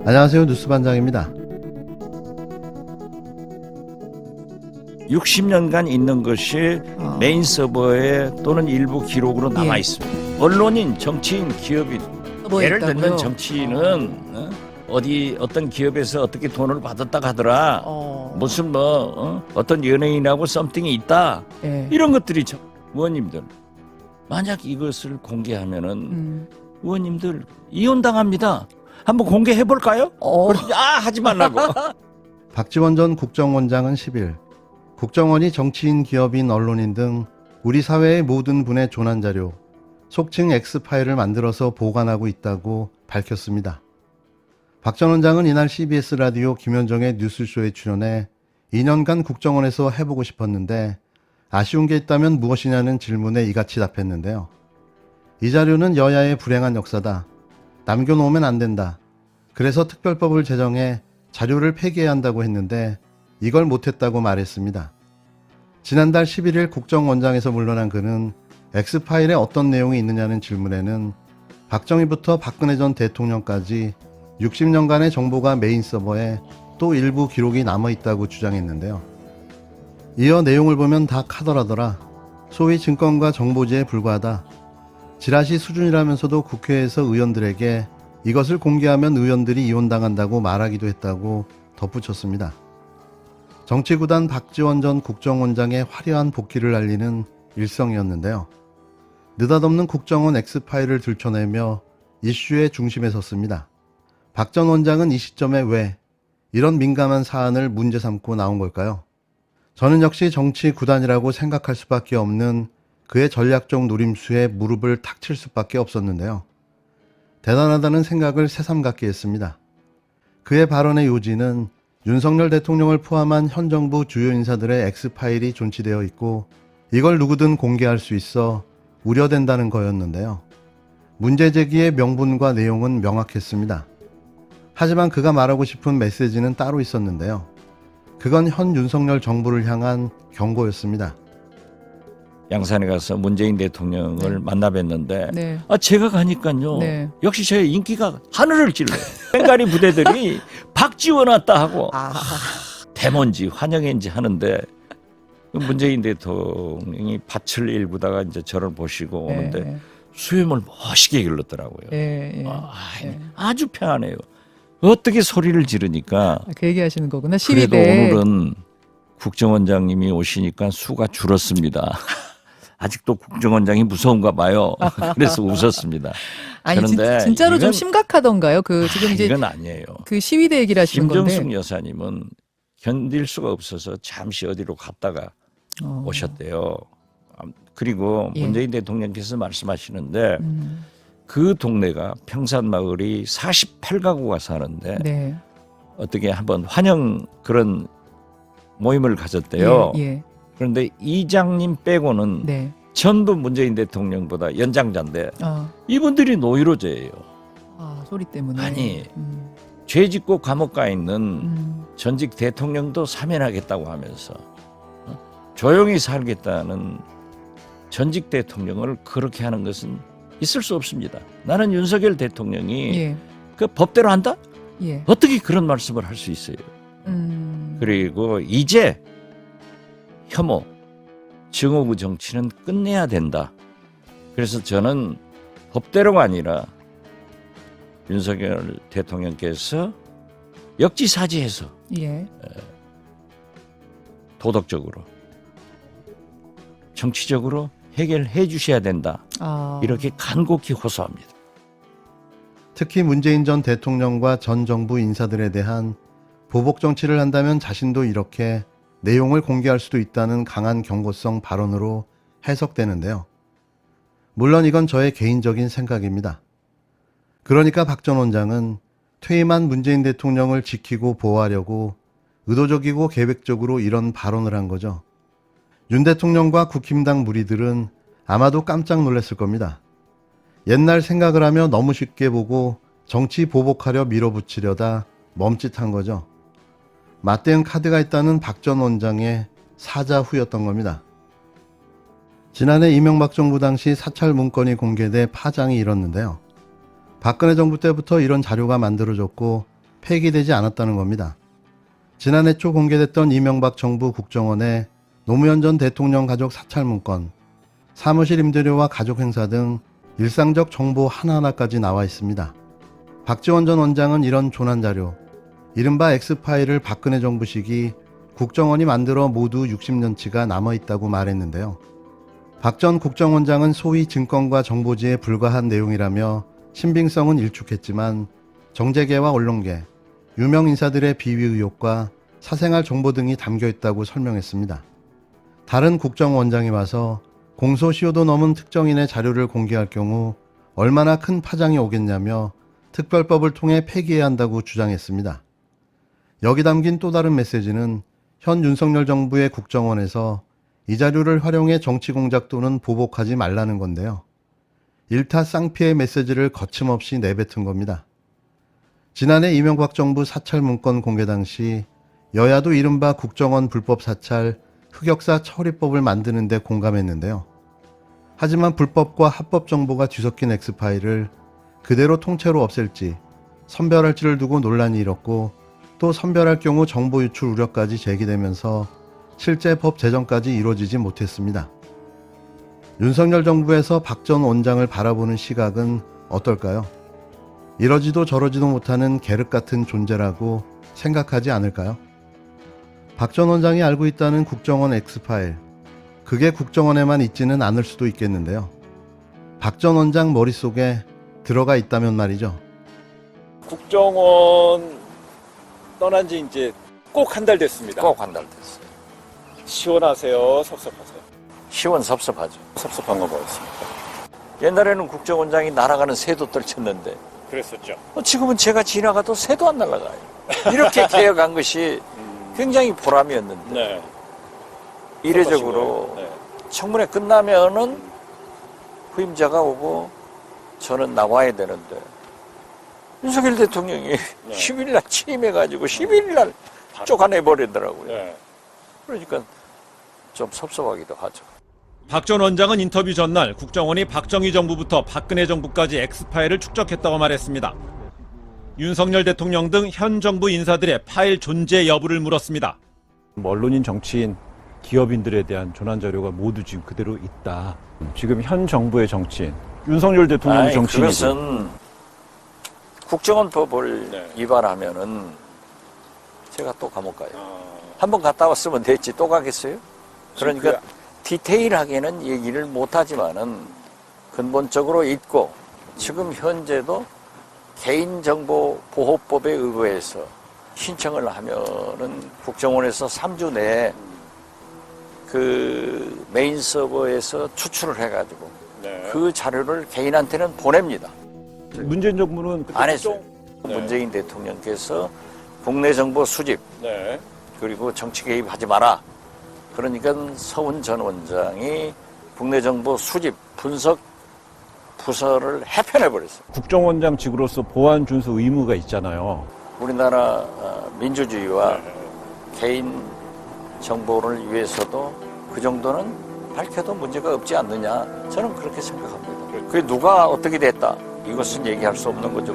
안녕하세요. 뉴스반장입니다. 60년간 있는 것이 메인 서버에 또는 일부 기록으로 남아 있습니다. 언론인, 정치인, 기업인. 예를 들면 정치인은 어떤 기업에서 어떻게 돈을 받았다 하더라. 무슨 어떤 연예인하고 썸띵이 있다. 이런 것들이 의원님들 만약 이것을 공개하면은 의원님들 이혼당합니다. 한번 공개해 볼까요? 하지 말라고. 박지원 전 국정원장은 10일 국정원이 정치인, 기업인, 언론인 등 우리 사회의 모든 분의 조난자료, 속칭 X파일을 만들어서 보관하고 있다고 밝혔습니다. 박 전 원장은 이날 CBS 라디오 김현정의 뉴스쇼에 출연해 2년간 국정원에서 해보고 싶었는데 아쉬운 게 있다면 무엇이냐는 질문에 이같이 답했는데요. 이 자료는 여야의 불행한 역사다. 남겨놓으면 안 된다. 그래서 특별법을 제정해 자료를 폐기해야 한다고 했는데 이걸 못했다고 말했습니다. 지난달 11일 국정원장에서 물러난 그는 X파일에 어떤 내용이 있느냐는 질문에는 박정희부터 박근혜 전 대통령까지 60년간의 정보가 메인 서버에 또 일부 기록이 남아있다고 주장했는데요. 이어 내용을 보면 다 카더라더라. 소위 증권과 정보지에 불과하다. 지라시 수준이라면서도 국회에서 의원들에게 이것을 공개하면 의원들이 이혼당한다고 말하기도 했다고 덧붙였습니다. 정치구단 박지원 전 국정원장의 화려한 복귀를 알리는 일성이었는데요. 느닷없는 국정원 X파일을 들춰내며 이슈의 중심에 섰습니다. 박 전 원장은 이 시점에 왜 이런 민감한 사안을 문제 삼고 나온 걸까요? 저는 역시 정치구단이라고 생각할 수밖에 없는 그의 전략적 노림수에 무릎을 탁 칠 수밖에 없었는데요. 대단하다는 생각을 새삼 갖게 했습니다. 그의 발언의 요지는 윤석열 대통령을 포함한 현 정부 주요 인사들의 X파일이 존치되어 있고 이걸 누구든 공개할 수 있어 우려된다는 거였는데요. 문제 제기의 명분과 내용은 명확했습니다. 하지만 그가 말하고 싶은 메시지는 따로 있었는데요. 그건 현 윤석열 정부를 향한 경고였습니다. 양산에 가서 문재인 대통령을 만나 뵀는데 제가 가니까요. 역시 제 인기가 하늘을 찔러요. 뺑가리 부대들이 박지원 왔다 하고 대먼지 환영인지 하는데 문재인 대통령이 밭을 일구다가 이제 저를 보시고 오는데 수염을 멋있게 길렀더라고요. 아주 편안해요. 어떻게 소리를 지르니까 그 얘기하시는 거구나. 그래도 오늘은 국정원장님이 오시니까 수가 줄었습니다. 아직도 국정원장이 무서운가 봐요. 그래서 웃었습니다. 아니 그런데 진짜로 좀 심각하던가요? 지금 이제 이건 아니에요. 그 시위대 얘기를 하시는 건데. 김정숙 여사님은 견딜 수가 없어서 잠시 어디로 갔다가 오셨대요. 그리고 문재인 대통령께서 말씀하시는데 그 동네가 평산마을이 48가구가 사는데 어떻게 한번 환영 그런 모임을 가졌대요. 그런데 이장님 빼고는 전부 문재인 대통령보다 연장자인데 이분들이 노이로제예요. 소리 때문에. 아니 죄 짓고 감옥 가 있는 전직 대통령도 사면하겠다고 하면서 조용히 살겠다는 전직 대통령을 그렇게 하는 것은 있을 수 없습니다. 나는 윤석열 대통령이 그 법대로 한다? 어떻게 그런 말씀을 할 수 있어요? 그리고 이제 혐오, 증오부 정치는 끝내야 된다. 그래서 저는 법대로가 아니라 윤석열 대통령께서 역지사지해서 도덕적으로, 정치적으로 해결해 주셔야 된다. 이렇게 간곡히 호소합니다. 특히 문재인 전 대통령과 전 정부 인사들에 대한 보복 정치를 한다면 자신도 이렇게 내용을 공개할 수도 있다는 강한 경고성 발언으로 해석되는데요. 물론 이건 저의 개인적인 생각입니다. 그러니까 박 전 원장은 퇴임한 문재인 대통령을 지키고 보호하려고 의도적이고 계획적으로 이런 발언을 한 거죠. 윤 대통령과 국힘당 무리들은 아마도 깜짝 놀랐을 겁니다. 옛날 생각을 하며 너무 쉽게 보고 정치 보복하려 밀어붙이려다 멈칫한 거죠. 맞대응 카드가 있다는 박 전 원장의 사자후였던 겁니다. 지난해 이명박 정부 당시 사찰 문건이 공개돼 파장이 일었는데요. 박근혜 정부 때부터 이런 자료가 만들어졌고 폐기되지 않았다는 겁니다. 지난해 초 공개됐던 이명박 정부 국정원의 노무현 전 대통령 가족 사찰 문건, 사무실 임대료와 가족 행사 등 일상적 정보 하나하나까지 나와 있습니다. 박지원 전 원장은 이런 조난 자료, 이른바 X파일을 박근혜 정부 시기 국정원이 만들어 모두 60년치가 남아있다고 말했는데요. 박 전 국정원장은 소위 증권과 정보지에 불과한 내용이라며 신빙성은 일축했지만 정재계와 언론계, 유명 인사들의 비위 의혹과 사생활 정보 등이 담겨있다고 설명했습니다. 다른 국정원장이 와서 공소시효도 넘은 특정인의 자료를 공개할 경우 얼마나 큰 파장이 오겠냐며 특별법을 통해 폐기해야 한다고 주장했습니다. 여기 담긴 또 다른 메시지는 현 윤석열 정부의 국정원에서 이 자료를 활용해 정치 공작 또는 보복하지 말라는 건데요. 일타 쌍피의 메시지를 거침없이 내뱉은 겁니다. 지난해 이명박 정부 사찰 문건 공개 당시 여야도 이른바 국정원 불법 사찰 흑역사 처리법을 만드는 데 공감했는데요. 하지만 불법과 합법 정보가 뒤섞인 X파일을 그대로 통째로 없앨지 선별할지를 두고 논란이 일었고 또 선별할 경우 정보 유출 우려까지 제기되면서 실제 법 제정까지 이루어지지 못했습니다. 윤석열 정부에서 박 전 원장을 바라보는 시각은 어떨까요? 이러지도 저러지도 못하는 계륵 같은 존재라고 생각하지 않을까요? 박 전 원장이 알고 있다는 국정원 X파일, 그게 국정원에만 있지는 않을 수도 있겠는데요. 박 전 원장 머릿속에 들어가 있다면 말이죠. 국정원 떠난 지 이제 꼭 한 달 됐습니다. 꼭 한 달 됐어요. 시원하세요? 섭섭하세요? 시원섭섭하죠. 섭섭한 거 뭐였습니까? 옛날에는 국정원장이 날아가는 새도 떨쳤는데 그랬었죠. 지금은 제가 지나가도 새도 안 날아가요. 이렇게 개혁한 것이 굉장히 보람이었는데 네. 이례적으로 네. 청문회 끝나면은 후임자가 오고 저는 나와야 되는데 윤석열 대통령이 10일 날 취임해가지고 11일 날 쫓아내버리더라고요. 네. 그러니까 좀 섭섭하기도 하죠. 박 전 원장은 인터뷰 전날 국정원이 박정희 정부부터 박근혜 정부까지 X파일을 축적했다고 말했습니다. 윤석열 대통령 등 현 정부 인사들의 파일 존재 여부를 물었습니다. 언론인, 정치인, 기업인들에 대한 조난 자료가 모두 지금 그대로 있다. 지금 현 정부의 정치인, 윤석열 대통령의 정치인이 그것은 국정원법을 네. 위반하면은 제가 또 감옥 가요. 아, 한번 갔다 왔으면 됐지 또 가겠어요? 그러니까 디테일하게는 얘기를 못하지만은 근본적으로 있고 지금 현재도 개인정보보호법에 의거해서 신청을 하면은 국정원에서 3주 내에 그 메인 서버에서 추출을 해가지고 네. 그 자료를 개인한테는 보냅니다. 문재인 정부는 그때 안 했어요. 네. 문재인 대통령께서 국내 정보 수집 네. 그리고 정치 개입하지 마라. 그러니까 서훈 전 원장이 국내 정보 수집 분석 부서를 해편해버렸어요. 국정원장 직으로서 보안 준수 의무가 있잖아요. 우리나라 민주주의와 네. 개인 정보를 위해서도 그 정도는 밝혀도 문제가 없지 않느냐. 저는 그렇게 생각합니다. 그게 누가 어떻게 됐다. 이것은 얘기할 수 없는 거죠.